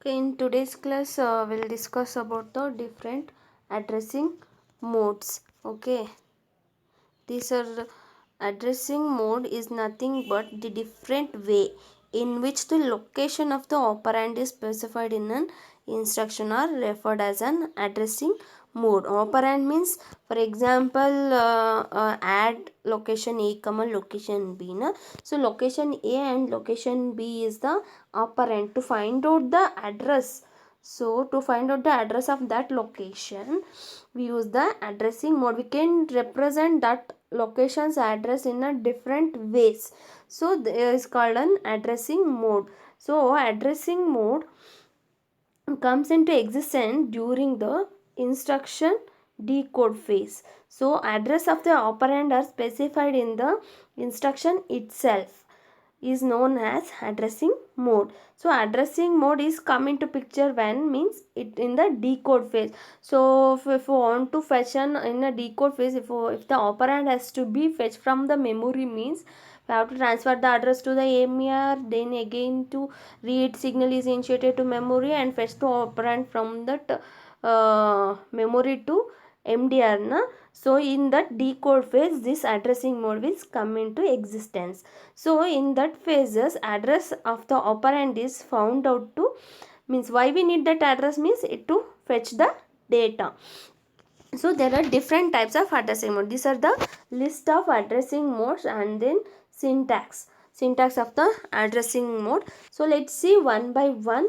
Okay, in today's class, we'll discuss about the different addressing modes. Okay, these are addressing mode is nothing but the different way in which the location of the operand is specified in an instruction are referred as an addressing mode. Operand means, for example, add location A comma location B. Na? So location A and location B is the operand. To find out the address, so to find out the address of that location, we use the addressing mode. We can represent that location's address in a different ways. So there is called an addressing mode. So addressing mode comes into existence during the instruction decode phase. So address of the operand are specified in the instruction itself is known as addressing mode. So addressing mode is come into picture when means it in the decode phase. So if you want to fetch an in a decode phase, if the operand has to be fetched from the memory means we have to transfer the address to the AMR, then again to read signal is initiated to memory and fetch the operand from that memory to MDR. Na? So in that decode phase, this addressing mode will come into existence. So in that phases, address of the operand is found out to means why we need that address means it to fetch the data. So there are different types of addressing mode. These are the list of addressing modes and then syntax of the addressing mode. So let's see one by one.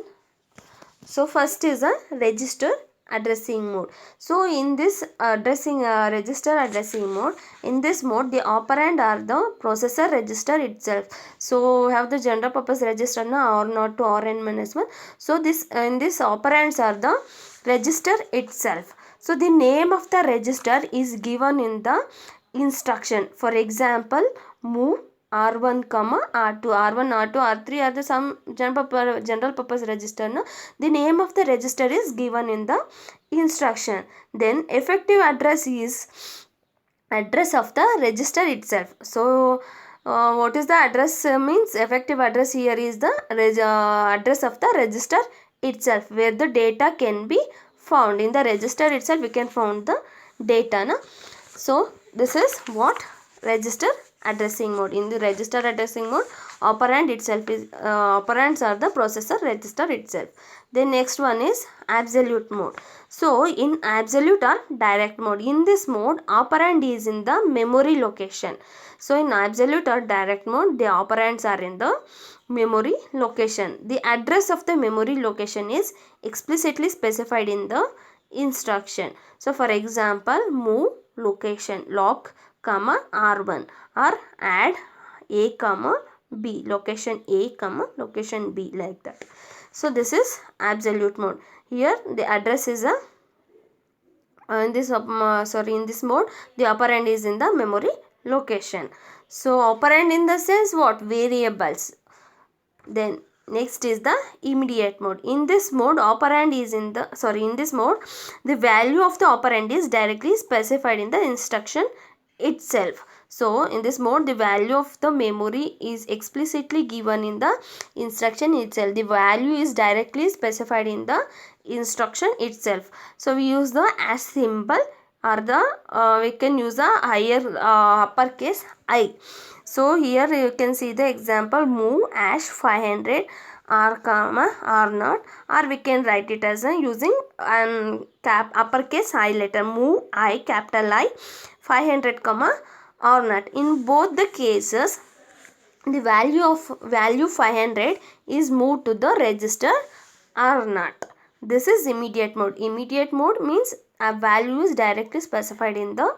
So first is a register addressing mode. So in this register addressing mode, in this mode the operand are the processor register itself. So we have the general purpose register na or not to Rn minus 1. So this in this operands are the register itself. So the name of the register is given in the instruction. For example, move R1 comma R2, R1, R2, R3 are the some general purpose register. No? The name of the register is given in the instruction. Then effective address is address of the register itself. So what is the address means effective address here is the address of the register itself where the data can be found. In the register itself we can found the data. Na? So this is what register addressing mode. In the register addressing mode, operand itself is operands are the processor register itself. The next one is absolute mode. So in absolute or direct mode, in this mode operand is in the memory location. So in absolute or direct mode, the operands are in the memory location. The address of the memory location is explicitly specified in the instruction. So for example, move location lock comma R1 or add A comma B, location A comma location B, like that. So this is absolute mode. Here the address is a in this mode the operand is in the memory location. So operand in the sense what? Variables. Then next is the immediate mode. In this mode operand is in this mode the value of the operand is directly specified in the instruction itself. So in this mode the value of the memory is explicitly given in the instruction itself. The value is directly specified in the instruction itself. So we use the as symbol or the we can use a higher uppercase I. So here you can see the example move as 500 R comma R naught, or we can write it as using uppercase I letter move I capital I 500 comma R naught. In both the cases the value 500 is moved to the register R naught. This is immediate mode. Immediate mode means a value is directly specified in the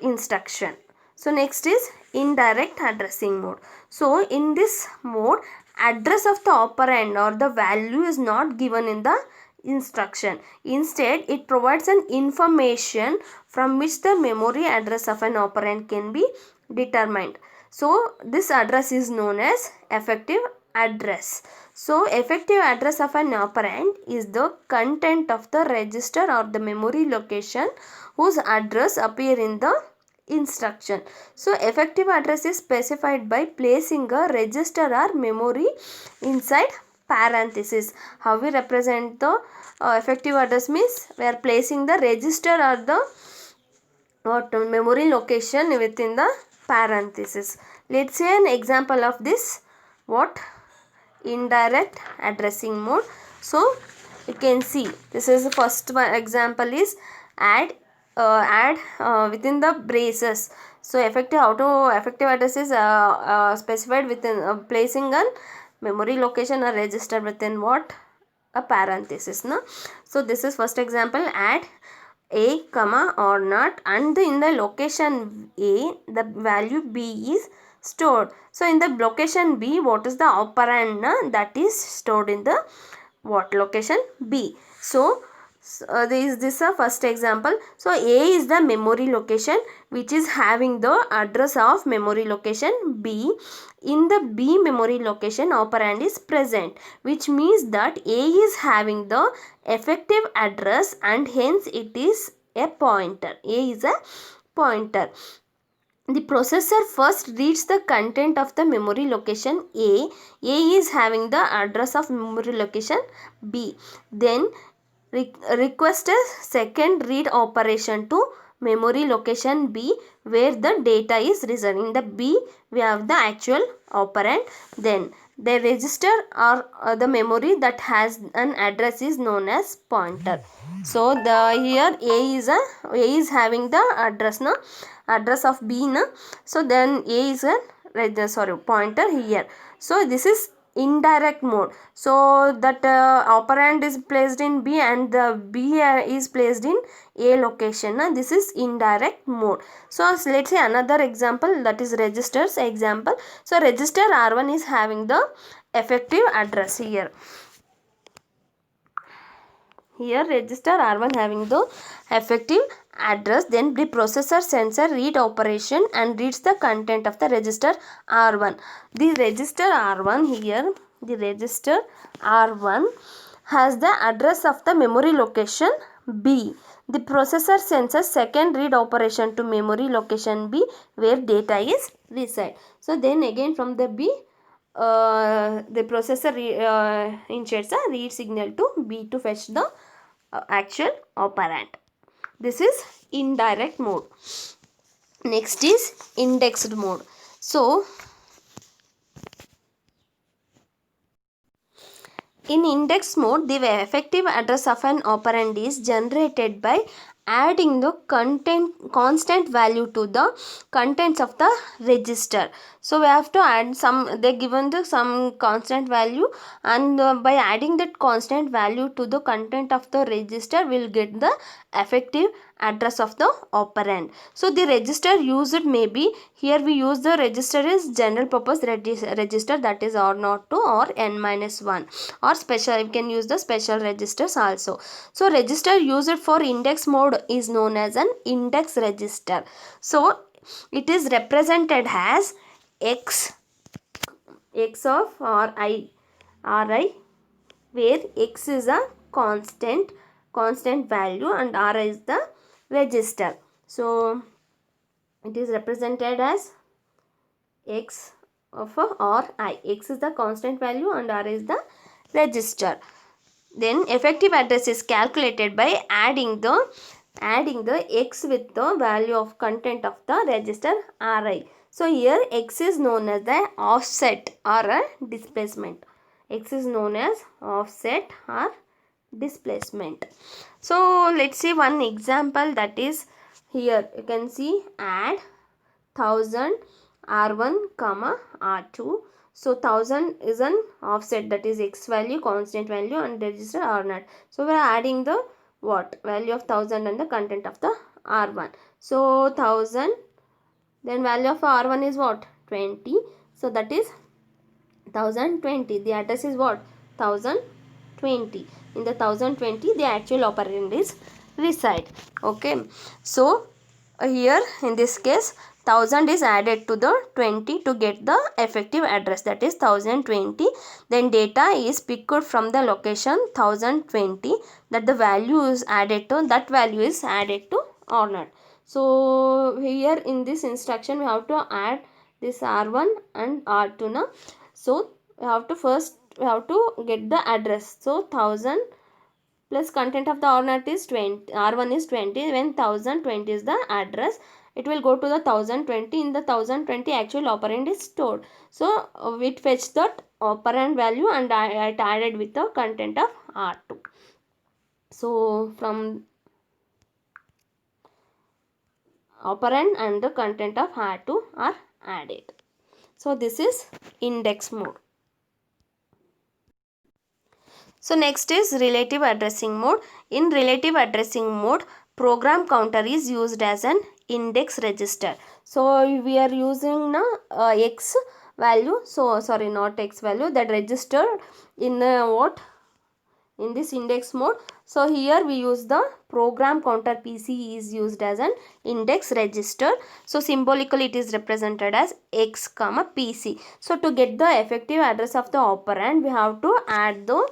instruction. So next is indirect addressing mode. So in this mode address of the operand or the value is not given in the instruction. Instead it provides an information from which the memory address of an operand can be determined. So this address is known as effective address. So effective address of an operand is the content of the register or the memory location whose address appear in the instruction. So effective address is specified by placing a register or memory inside parenthesis. How we represent the effective address means we are placing the register or the memory location within the parenthesis. Let's see an example of this. What? Indirect addressing mode. So you can see this is the first one example is add within the braces. So effective address is specified within placing a memory location or register within what? A parenthesis. No? So this is first example, add a comma or not, and in the location A the value B is stored. So in the location B, what is the operand that is stored in the what location? B. So this is a first example. So A is the memory location which is having the address of memory location B. In the B memory location, operand is present, which means that A is having the effective address and hence it is a pointer. A is a pointer. The processor first reads the content of the memory location A. A is having the address of memory location B. Then request a second read operation to memory location B where the data is residing. In the B we have the actual operand. Then the register or the memory that has an address is known as pointer. So the here A is having the address address of B so then A is a pointer here. So this is indirect mode. So that operand is placed in B and the B is placed in A location. This is indirect mode. So let's say another example, that is registers example. So register R1 is having the effective address here. Here register R1 having the effective address. Then the processor sends a read operation and reads the content of the register R1. The register R1 here, the register R1 has the address of the memory location B. The processor sends a second read operation to memory location B where data is reside. So then again from the B, the processor inserts a read signal to B to fetch the actual operand. This is indirect mode. Next is indexed mode. So in index mode, the effective address of an operand is generated by adding the constant value to the contents of the register. So we have to add some, they given the some constant value, and by adding that constant value to the content of the register we'll get the effective address of the operand. So the register used may be, here we use the register is general purpose register, that is R02 or N-1, or special, you can use the special registers also. So register used for index mode is known as an index register. So it is represented as X of Ri, where X is a constant value and R is the register. So it is represented as X of Ri. X is the constant value and R is the register. Then effective address is calculated by adding the X with the value of content of the register Ri. So here X is known as the offset or a displacement. X is known as offset or displacement. So let's see one example, that is here you can see add 1000 R1 comma R2. So 1000 is an offset, that is X value, constant value, and register R0. So we are adding the what value of 1000 and the content of the R1. So 1000, then value of R1 is what? 20. So that is 1020. The address is what? 1020. In the 1020 the actual operand is reside. Okay. So here in this case 1000 is added to the 20 to get the effective address, that is 1020. Then data is picked from the location 1020, that the value is added to, that value is added to R0. So here in this instruction we have to add this R1 and R2 now. So we have to first we have to get the address. So 1000 plus content of the R0 is 20, R1 is 20, when 1020 is the address, it will go to the 1020. In the 1020 actual operand is stored. So it fetched that operand value and it added with the content of R2. So from operand and the content of R2 are added. So this is index mode. So next is relative addressing mode. In relative addressing mode, program counter is used as an index register. So we are using x value. So sorry, not x value, that register in what? In this index mode. So here we use the program counter PC is used as an index register. So symbolically it is represented as x comma PC. So to get the effective address of the operand, we have to add the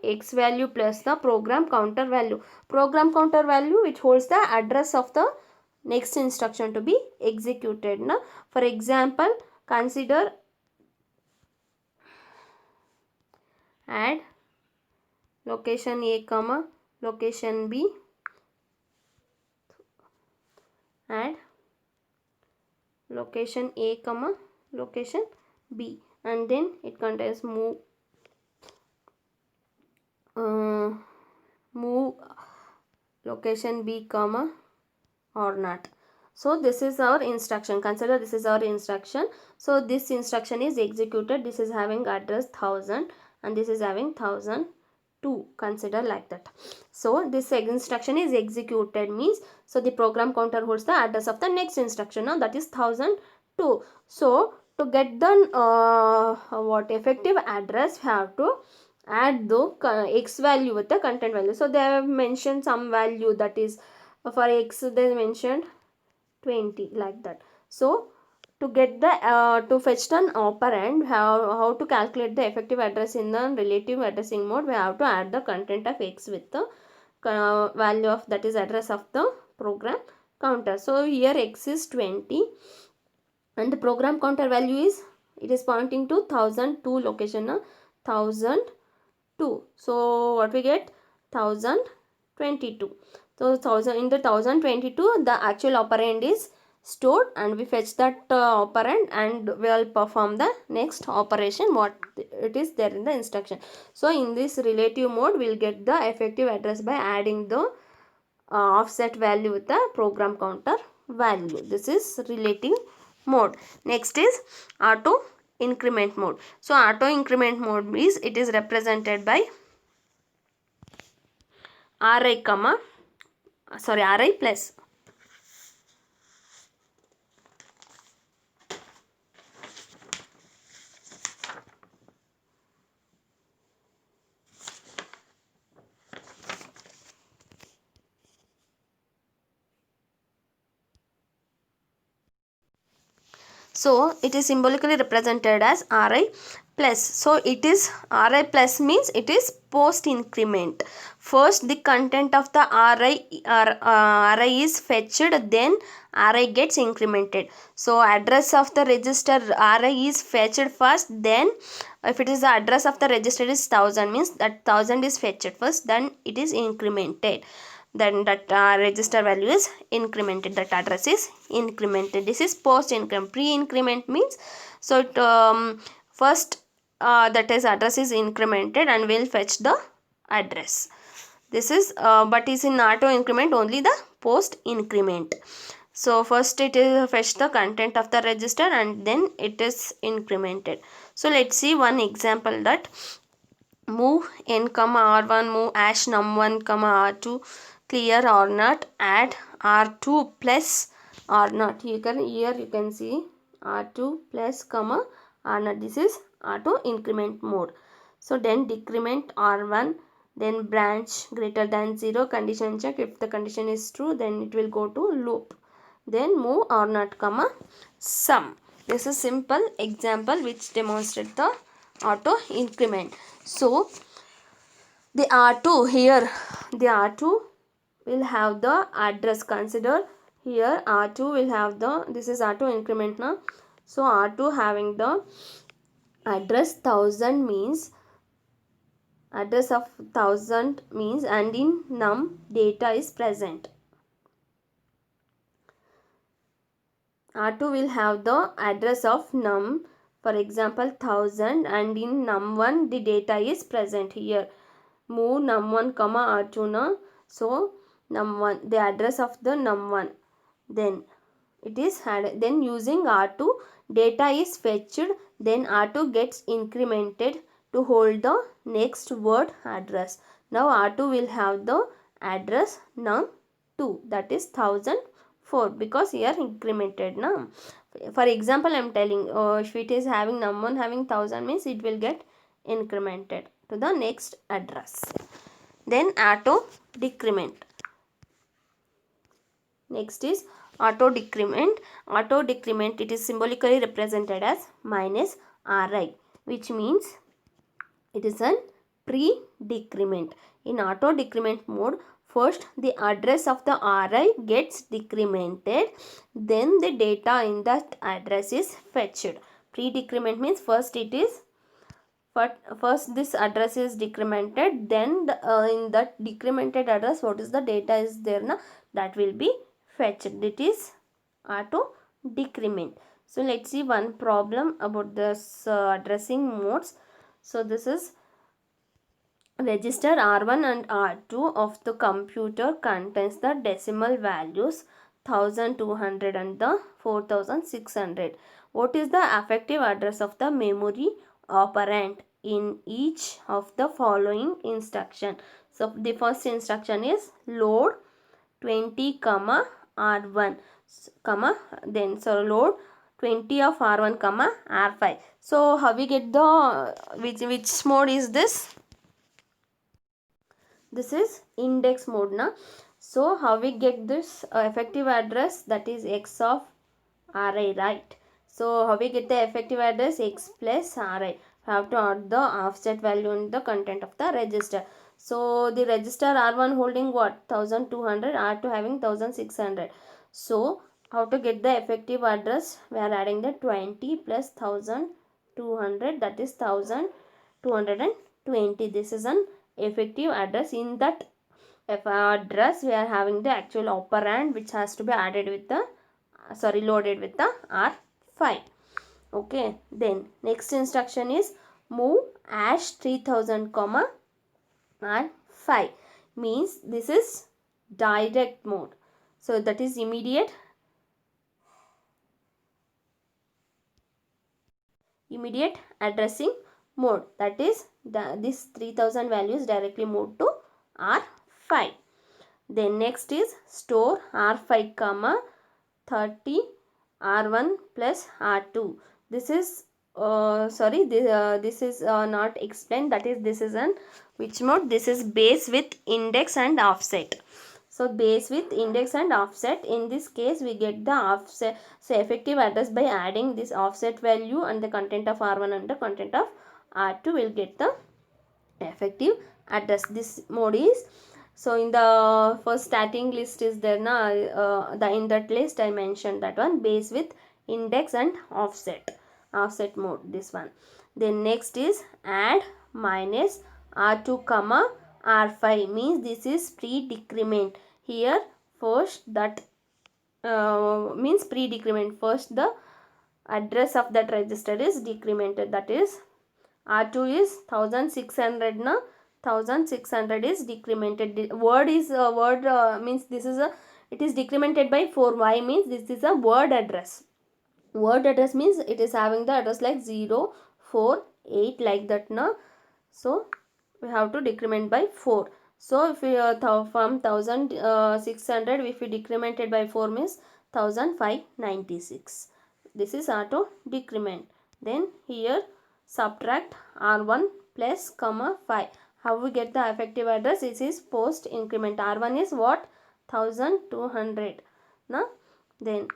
x value plus the program counter value. Program counter value which holds the address of the next instruction to be executed. Now, for example, consider add location A comma location B, add location A comma location B, and then it contains move location B comma or not. So this is our instruction. Consider this is our instruction. So this instruction is executed. This is having address 1000 and this is having 1002. Consider like that. So this instruction is executed means, so the program counter holds the address of the next instruction. Now that is 1002. So to get the what effective address, we have to add the x value with the content value. So they have mentioned some value, that is for x they mentioned 20 like that. So to get the to fetch an operand, how to calculate the effective address in the relative addressing mode, we have to add the content of x with the value of, that is address of the program counter. So here x is 20 and the program counter value is, it is pointing to 1002 location, 1002. So what we get? 1022. So 1000, in the 1022 the actual operand is stored and we fetch that operand and we will perform the next operation what it is there in the instruction. So in this relative mode we will get the effective address by adding the offset value with the program counter value. This is relative mode. Next is auto increment mode. So auto increment mode is, it is represented by Ri plus. So it is symbolically represented as Ri plus. So it is Ri plus means it is post increment. First the content of the Ri is fetched, then Ri gets incremented. So address of the register Ri is fetched first, then if it is the address of the register is 1000 means that 1000 is fetched first, then it is incremented. Then that register value is incremented, that address is incremented. This is post increment. Pre increment means, so it first that is address is incremented and will fetch the address. This is but is in auto increment only the post increment. So first it is fetch the content of the register and then it is incremented. So let's see one example, that move n comma r1, move hash num1 comma r2, clear R0, add R2 plus R0. Here you can see R2 plus comma R0. This is auto increment mode. So then decrement R1, then branch greater than 0, condition check. If the condition is true, then it will go to loop. Then move R0 comma sum. This is simple example which demonstrates the auto increment. So the R2 here, the R2 will have the address. Consider here R2 will have the, this is R2 increment now. So R2 having the address 1000 means address of 1000 means and in num data is present. R2 will have the address of num, for example 1000, and in num1 the data is present. Here move num1 comma R2 na, so num1 the address of the num1, then it is had, then using R2 data is fetched, then R2 gets incremented to hold the next word address. Now R2 will have the address num2, that is 1004, because here incremented na. For example I am telling, if it is having num1 having 1000 means it will get incremented to the next address. Then auto decrement. Next is auto decrement. Auto decrement, it is symbolically represented as minus Ri, which means it is a pre-decrement. In auto decrement mode, first the address of the Ri gets decremented, then the data in that address is fetched. Pre-decrement means first it is first this address is decremented, then in that decremented address what is the data is there na, that will be fetched. It is auto decrement. So let's see one problem about this addressing modes. So this is register R1 and R2 of the computer contains the decimal values 1200 and the 4600. What is the effective address of the memory operand in each of the following instruction? So the first instruction is load 20 comma R1 comma, then so load 20 of R1 comma R5. So how we get the which mode is this? This is index mode na. So how we get this effective address, that is x of Ri, right? So how we get the effective address, x plus Ri. Have to add the offset value in the content of the register. So the register R1 holding what? 1200, R2 having 1600. So how to get the effective address? We are adding the 20 plus 1200, that is 1220. This is an effective address. In that address we are having the actual operand which has to be added with the loaded with the R5. Okay, then next instruction is move hash 3000 comma R5, means this is direct mode. So that is immediate addressing mode, that is this 3000 values directly moved to R5. Then next is store R5 comma 30 R1 plus R2. This is this is not explained, that is this is an which mode? This is base with index and offset. So base with index and offset, in this case we get the offset, so effective address by adding this offset value and the content of R1 and the content of R2 will get the effective address. This mode is, so in the first starting list is there na, in that list I mentioned that one, base with index and offset mode, this one. Then next is add minus R2 comma R5, means this is pre-decrement. Here first that means pre-decrement, first the address of that register is decremented, that is R2 is 1600 na, 1600 is decremented. Word is means this is a, it is decremented by 4. Why? Means this is a word address. Word address means it is having the address like 0, 4, 8 like that na. So we have to decrement by 4. So if we from 1600 if we decremented by 4 means 1596. This is auto decrement. Then here subtract R1 plus comma 5. How we get the effective address? This is post increment. R1 is what? 1200 na. Then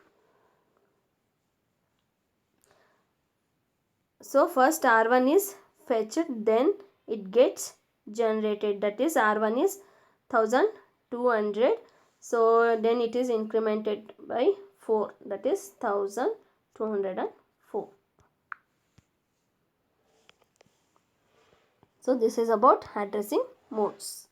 so first R1 is fetched, then it gets generated, that is R1 is 1200. So then it is incremented by 4, that is 1204. So this is about addressing modes.